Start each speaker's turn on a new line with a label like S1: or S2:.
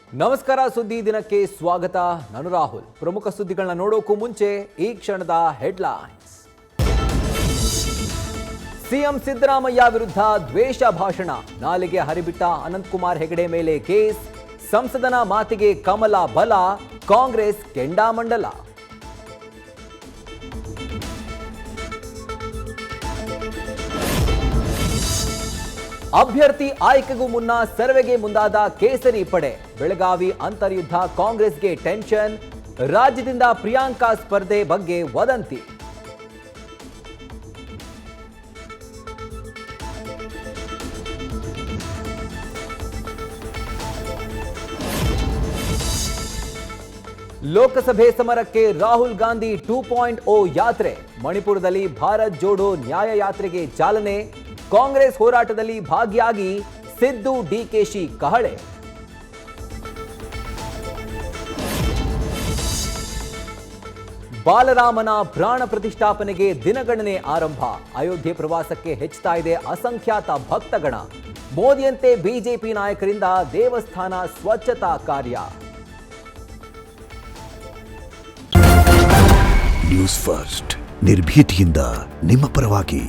S1: ನಮಸ್ಕಾರ, ಸುದ್ದಿ ದಿನಕ್ಕೆ ಸ್ವಾಗತ. ನಾನು ರಾಹುಲ್. ಪ್ರಮುಖ ಸುದ್ದಿಗಳನ್ನ ನೋಡೋಕ್ಕೂ ಮುಂಚೆ ಈ ಕ್ಷಣದ ಹೆಡ್ಲೈನ್ಸ್. ಸಿಎಂ ಸಿದ್ದರಾಮಯ್ಯ ವಿರುದ್ಧ ದ್ವೇಷ ಭಾಷಣ, ನಾಲಿಗೆ ಹರಿಬಿಟ್ಟ ಅನಂತಕುಮಾರ್ ಹೆಗಡೆ ಮೇಲೆ ಕೇಸ್, ಸಂಸದನ ಮಾತಿಗೆ ಕಮಲ ಬಲ, ಕಾಂಗ್ರೆಸ್ ಕೆಂಡಾಮಂಡಲ. ಅಭ್ಯರ್ಥಿ ಆಯ್ಕೆಗೂ ಮುನ್ನ ಸರ್ವೆಗೆ ಮುಂದಾದ ಕೇಸರಿ ಪಡೆ, ಬೆಳಗಾವಿ ಅಂತರ್ಯುದ್ಧ ಕಾಂಗ್ರೆಸ್ಗೆ ಟೆನ್ಷನ್, ರಾಜ್ಯದಿಂದ ಪ್ರಿಯಾಂಕಾ ಸ್ಪರ್ಧೆ ಬಗ್ಗೆ ವದಂತಿ. ಲೋಕಸಭೆ ಸಮರಕ್ಕೆ ರಾಹುಲ್ ಗಾಂಧಿ 2.0 ಯಾತ್ರೆ, ಮಣಿಪುರದಲ್ಲಿ ಭಾರತ್ ಜೋಡೋ ನ್ಯಾಯ ಯಾತ್ರೆಗೆ ಚಾಲನೆ, ಕಾಂಗ್ರೆಸ್ ಹೋರಾಟದಲ್ಲಿ ಭಾಗಿಯಾಗಿ ಸಿದ್ದು ಡಿಕೆಶಿ ಕಹಳೆ. ಬಾಲರಾಮನ ಪ್ರಾಣ ಪ್ರತಿಷ್ಠಾಪನೆಗೆ ದಿನಗಣನೆ ಆರಂಭ, ಅಯೋಧ್ಯೆ ಪ್ರವಾಸಕ್ಕೆ ಹೆಚ್ಚುತ್ತಾ ಇದೆ ಅಸಂಖ್ಯಾತ ಭಕ್ತಗಣ, ಮೋದಿಯಂತೆ ಬಿಜೆಪಿ ನಾಯಕರಿಂದ ದೇವಸ್ಥಾನ ಸ್ವಚ್ಛತಾ ಕಾರ್ಯ.
S2: ನ್ಯೂಸ್ ಫಸ್ಟ್, ನಿರ್ಭೀತಿಯಿಂದ ನಿಮ್ಮ ಪರವಾಗಿ.